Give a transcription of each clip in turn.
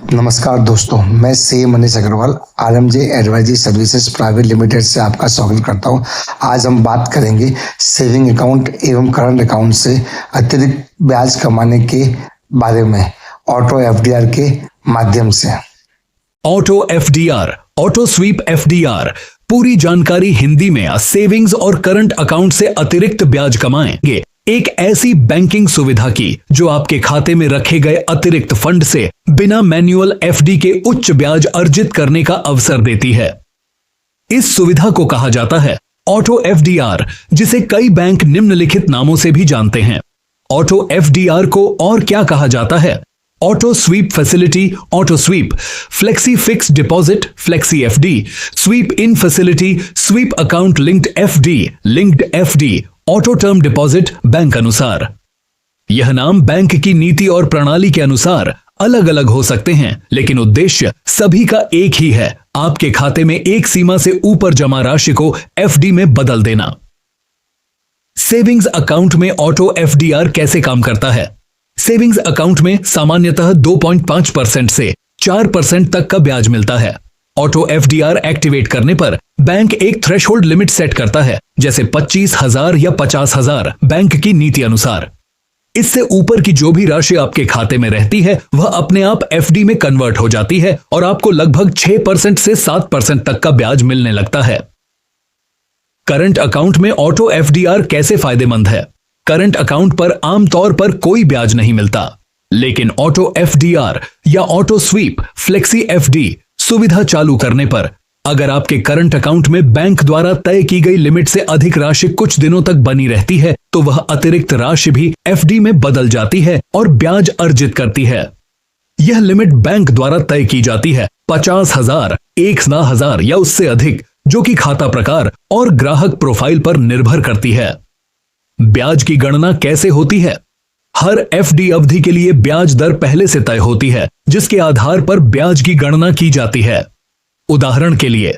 नमस्कार दोस्तों, मैं C Manish Agarwal RMJ advisory services private limited से आपका स्वागत करता हूं। आज हम बात करेंगे सेविंग अकाउंट एवं करंट अकाउंट से अतिरिक्त ब्याज कमाने के बारे में ऑटो एफडीआर के माध्यम से। Auto FDR, auto SVEEP FDR, पूरी जानकारी हिंदी में। सेविंग्स और करंट अकाउंट से अतिरिक्त ब्याज कमाएंगे, एक ऐसी बैंकिंग सुविधा की जो आपके खाते में रखे गए अतिरिक्त फंड से बिना मैन्युअल एफडी के उच्च ब्याज अर्जित करने का अवसर देती है। इस सुविधा को कहा जाता है ऑटो एफडीआर, जिसे कई बैंक निम्नलिखित नामों से भी जानते हैं। ऑटो एफडीआर को और क्या कहा जाता है? Auto sweep facility, auto sweep, flexi fix deposit, flexi FD, sweep in facility, sweep account linked FD, linked FD, auto term deposit bank अनुसार। यह नाम बैंक की नीति और प्रणाली के अनुसार अलग अलग हो सकते हैं, लेकिन उद्देश्य सभी का एक ही है, आपके खाते में एक सीमा से ऊपर जमा राशि को एफडी में बदल देना। सेविंग्स अकाउंट में ऑटो एफडीआर कैसे काम करता है? सेविंग्स अकाउंट में सामान्यतः 2.5% से 4% तक का ब्याज मिलता है। ऑटो एफडीआर एक्टिवेट करने पर बैंक एक थ्रेशोल्ड लिमिट सेट करता है, जैसे 25,000 या 50,000 बैंक की नीति अनुसार। इससे ऊपर की जो भी राशि आपके खाते में रहती है वह अपने आप एफडी में कन्वर्ट हो जाती है और आपको लगभग 6% से 7% तक का ब्याज मिलने लगता है। करंट अकाउंट में ऑटो एफडीआर कैसे फायदेमंद है? करंट अकाउंट पर आमतौर पर कोई ब्याज नहीं मिलता, लेकिन ऑटो एफडीआर या ऑटो स्वीप, फ्लेक्सी एफडी सुविधा चालू करने पर अगर आपके करंट अकाउंट में बैंक द्वारा तय की गई लिमिट से अधिक राशि कुछ दिनों तक बनी रहती है तो वह अतिरिक्त राशि भी एफडी में बदल जाती है और ब्याज अर्जित करती है। यह लिमिट बैंक द्वारा तय की जाती है 50,000, 1,00,000 या उससे अधिक, जो कि खाता प्रकार और ग्राहक प्रोफाइल पर निर्भर करती है। ब्याज की गणना कैसे होती है? हर एफडी अवधि के लिए ब्याज दर पहले से तय होती है, जिसके आधार पर ब्याज की गणना की जाती है। उदाहरण के लिए,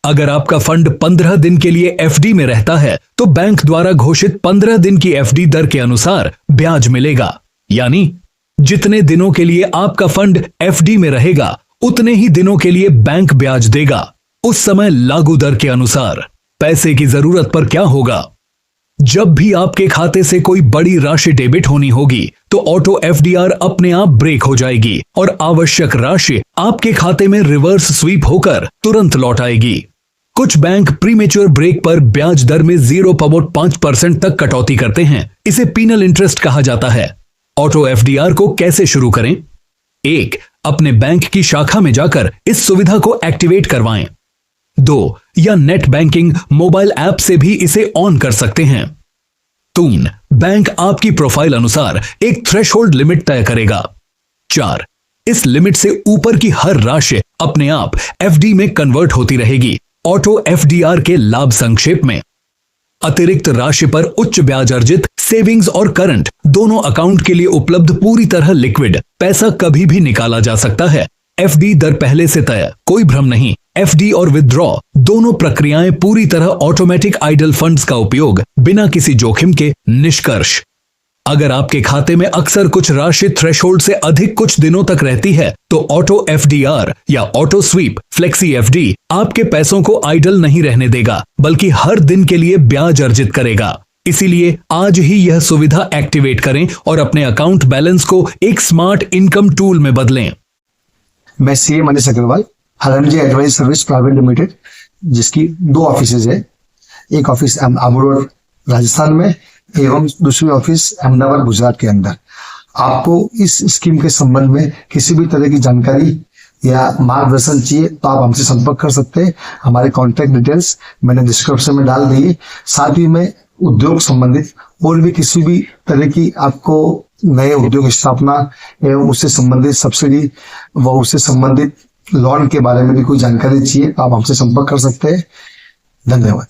अगर आपका फंड 15 दिन के लिए एफडी में रहता है तो बैंक द्वारा घोषित 15 दिन की एफडी दर के अनुसार ब्याज मिलेगा। यानी जितने दिनों के लिए आपका फंड एफडी में रहेगा उतने ही दिनों के लिए बैंक ब्याज देगा, उस समय लागू दर के अनुसार। पैसे की जरूरत पर क्या होगा? जब भी आपके खाते से कोई बड़ी राशि डेबिट होनी होगी तो ऑटो एफडीआर अपने आप ब्रेक हो जाएगी और आवश्यक राशि आपके खाते में रिवर्स स्वीप होकर तुरंत लौट आएगी। कुछ बैंक प्रीमेच्योर ब्रेक पर ब्याज दर में 0.5% तक कटौती करते हैं। इसे पीनल इंटरेस्ट कहा जाता है। ऑटो एफडीआर को कैसे शुरू करें? 1. अपने बैंक की शाखा में जाकर इस सुविधा को एक्टिवेट करवाएं। 2. या नेट बैंकिंग मोबाइल ऐप से भी इसे ऑन कर सकते हैं। 3. बैंक आपकी प्रोफाइल अनुसार एक थ्रेशोल्ड लिमिट तय करेगा। 4. इस लिमिट से ऊपर की हर राशि अपने आप एफडी में कन्वर्ट होती रहेगी। ऑटो एफडीआर के लाभ संक्षेप में: अतिरिक्त राशि पर उच्च ब्याज अर्जित, सेविंग्स और करंट दोनों अकाउंट के लिए उपलब्ध, पूरी तरह लिक्विड, पैसा कभी भी निकाला जा सकता है। एफडी दर पहले से तय, कोई भ्रम नहीं। एफडी और विथड्रॉ दोनों प्रक्रियाएं पूरी तरह ऑटोमेटिक, आइडल फंड्स का उपयोग बिना किसी जोखिम के। निष्कर्ष: अगर आपके खाते में अक्सर कुछ राशि थ्रेशोल्ड से अधिक कुछ दिनों तक रहती है तो ऑटो एफडीआर या ऑटो स्वीप, फ्लेक्सी एफडी आपके पैसों को आइडल नहीं रहने देगा, बल्कि हर दिन के लिए ब्याज अर्जित करेगा। इसीलिए आज ही यह सुविधा एक्टिवेट करें और अपने अकाउंट बैलेंस को एक स्मार्ट इनकम टूल में बदलें। मैं C Manish Agarwal RMJ advisory service private limited, जिसकी 2 ऑफिसेज है। एक ऑफिस आबू रोड राजस्थान में एवं दूसरी ऑफिस अहमदाबाद गुजरात के अंदर। आपको इस स्कीम के संबंध में किसी भी तरह की जानकारी या मार्गदर्शन चाहिए तो आप हमसे संपर्क कर सकते हैं। हमारे कॉन्टैक्ट डिटेल्स मैंने डिस्क्रिप्शन में डाल दी है। साथ ही में उद्योग संबंधित और भी किसी भी तरह की आपको नए उद्योग स्थापना एवं उससे संबंधित सब्सिडी व उससे संबंधित लोन के बारे में भी कोई जानकारी चाहिए तो आप हमसे संपर्क कर सकते हैं। धन्यवाद।